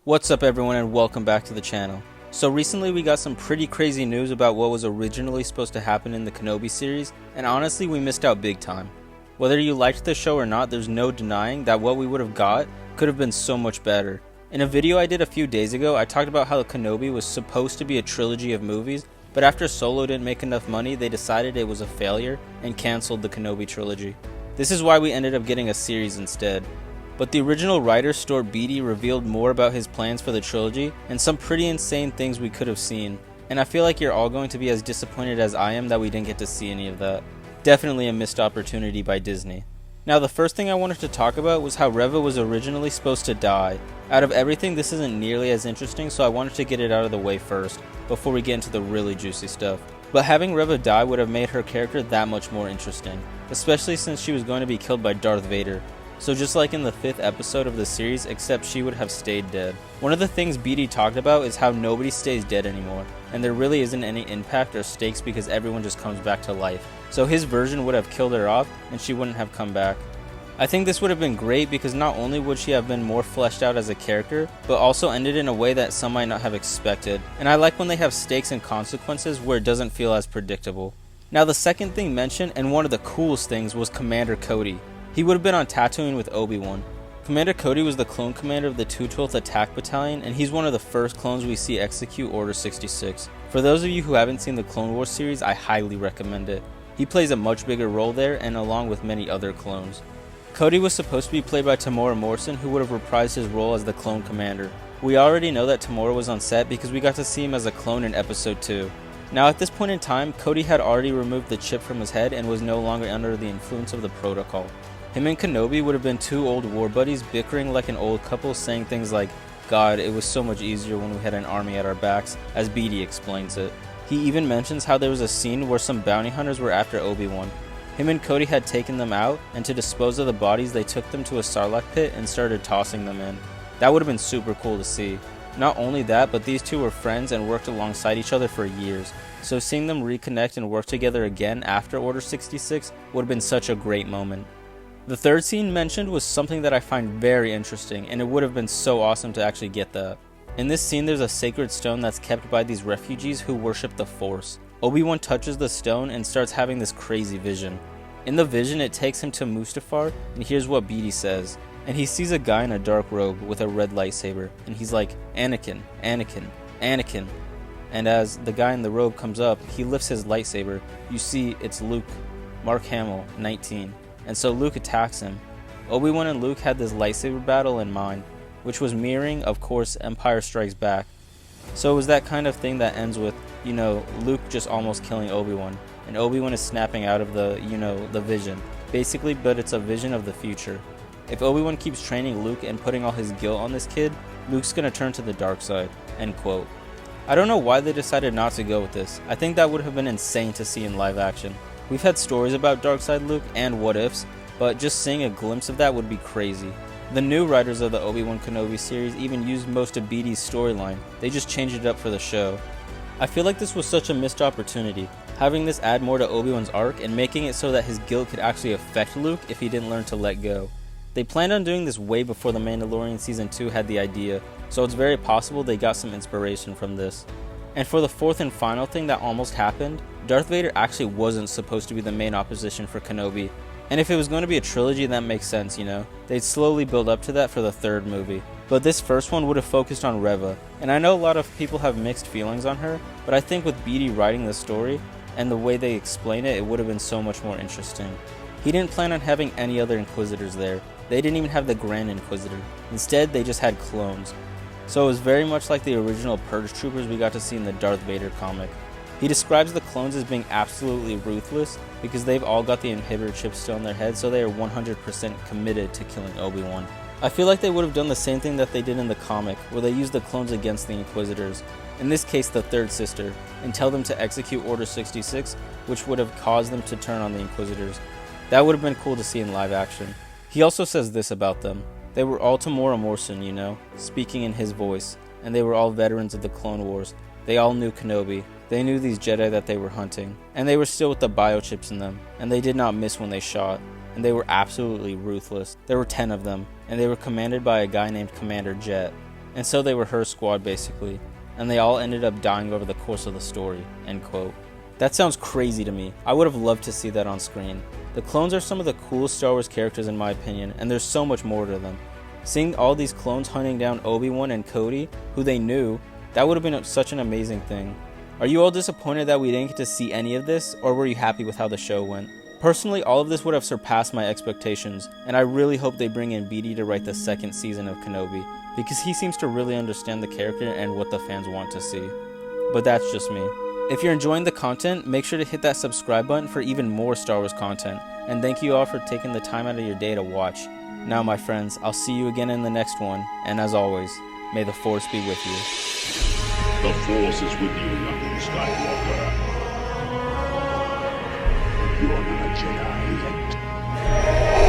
What's up everyone and welcome back to the channel. So recently we got some pretty crazy news about what was originally supposed to happen in the Kenobi series, and honestly we missed out big time. Whether you liked the show or not, there's no denying that what we would have got could have been so much better. In a video I did a few days ago, I talked about how the Kenobi was supposed to be a trilogy of movies, but after Solo didn't make enough money, they decided it was a failure and cancelled the Kenobi trilogy. This is why we ended up getting a series instead. But the original writer, Stuart Beattie, revealed more about his plans for the trilogy and some pretty insane things we could have seen. And I feel like you're all going to be as disappointed as I am that we didn't get to see any of that. Definitely a missed opportunity by Disney. Now the first thing I wanted to talk about was how Reva was originally supposed to die. Out of everything, this isn't nearly as interesting, so I wanted to get it out of the way first, before we get into the really juicy stuff. But having Reva die would have made her character that much more interesting, especially since she was going to be killed by Darth Vader. So just like in the 5th episode of the series, except she would have stayed dead. One of the things Beattie talked about is how nobody stays dead anymore, and there really isn't any impact or stakes because everyone just comes back to life. So his version would have killed her off, and she wouldn't have come back. I think this would have been great because not only would she have been more fleshed out as a character, but also ended in a way that some might not have expected. And I like when they have stakes and consequences where it doesn't feel as predictable. Now the second thing mentioned, and one of the coolest things, was Commander Cody. He would have been on Tatooine with Obi-Wan. Commander Cody was the clone commander of the 212th Attack Battalion, and he's one of the first clones we see execute Order 66. For those of you who haven't seen the Clone Wars series, I highly recommend it. He plays a much bigger role there, and along with many other clones. Cody was supposed to be played by Temuera Morrison, who would have reprised his role as the clone commander. We already know that Temuera was on set because we got to see him as a clone in episode 2. Now at this point in time, Cody had already removed the chip from his head and was no longer under the influence of the protocol. Him and Kenobi would have been two old war buddies bickering like an old couple, saying things like, "God, it was so much easier when we had an army at our backs," as Beattie explains it. He even mentions how there was a scene where some bounty hunters were after Obi-Wan. Him and Cody had taken them out, and to dispose of the bodies they took them to a Sarlacc pit and started tossing them in. That would have been super cool to see. Not only that, but these two were friends and worked alongside each other for years, so seeing them reconnect and work together again after Order 66 would have been such a great moment. The third scene mentioned was something that I find very interesting, and it would have been so awesome to actually get that. In this scene there's a sacred stone that's kept by these refugees who worship the Force. Obi-Wan touches the stone and starts having this crazy vision. In the vision it takes him to Mustafar, and here's what Beattie says. And he sees a guy in a dark robe with a red lightsaber, and he's like, "Anakin, Anakin, Anakin." And as the guy in the robe comes up, he lifts his lightsaber. You see, it's Luke, Mark Hamill, 19. And so Luke attacks him. Obi-Wan and Luke had this lightsaber battle in mind, which was mirroring, of course, Empire Strikes Back. So it was that kind of thing that ends with, Luke just almost killing Obi-Wan, and Obi-Wan is snapping out of the vision. Basically, but it's a vision of the future. If Obi-Wan keeps training Luke and putting all his guilt on this kid, Luke's gonna turn to the dark side, end quote. I don't know why they decided not to go with this. I think that would have been insane to see in live action. We've had stories about Darkseid Luke and what ifs, but just seeing a glimpse of that would be crazy. The new writers of the Obi-Wan Kenobi series even used most of Beattie's storyline. They just changed it up for the show. I feel like this was such a missed opportunity, having this add more to Obi-Wan's arc and making it so that his guilt could actually affect Luke if he didn't learn to let go. They planned on doing this way before The Mandalorian Season 2 had the idea, so it's very possible they got some inspiration from this. And for the fourth and final thing that almost happened, Darth Vader actually wasn't supposed to be the main opposition for Kenobi. And if it was going to be a trilogy, that makes sense, They'd slowly build up to that for the third movie. But this first one would have focused on Reva, and I know a lot of people have mixed feelings on her, but I think with Beattie writing the story, and the way they explain it, it would have been so much more interesting. He didn't plan on having any other Inquisitors there. They didn't even have the Grand Inquisitor. Instead, they just had clones. So it was very much like the original Purge Troopers we got to see in the Darth Vader comic. He describes the clones as being absolutely ruthless because they've all got the inhibitor chip still in their head, so they are 100% committed to killing Obi-Wan. I feel like they would have done the same thing that they did in the comic, where they used the clones against the Inquisitors, in this case the third sister, and tell them to execute Order 66, which would have caused them to turn on the Inquisitors. That would have been cool to see in live action. He also says this about them. They were all Temuera Morrison, speaking in his voice, and they were all veterans of the Clone Wars. They all knew Kenobi. They knew these Jedi that they were hunting, and they were still with the biochips in them, and they did not miss when they shot, and they were absolutely ruthless. There were 10 of them, and they were commanded by a guy named Commander Jet. and so they were her squad basically, and they all ended up dying over the course of the story, end quote. That sounds crazy to me. I would have loved to see that on screen. The clones are some of the coolest Star Wars characters in my opinion, and there's so much more to them. Seeing all these clones hunting down Obi-Wan and Cody, who they knew, that would have been such an amazing thing. Are you all disappointed that we didn't get to see any of this, or were you happy with how the show went? Personally, all of this would have surpassed my expectations, and I really hope they bring in BD to write the second season of Kenobi, because he seems to really understand the character and what the fans want to see. But that's just me. If you're enjoying the content, make sure to hit that subscribe button for even more Star Wars content, and thank you all for taking the time out of your day to watch. Now my friends, I'll see you again in the next one, and as always, may the Force be with you. The Force is with you, young Skywalker. You're not a Jedi yet.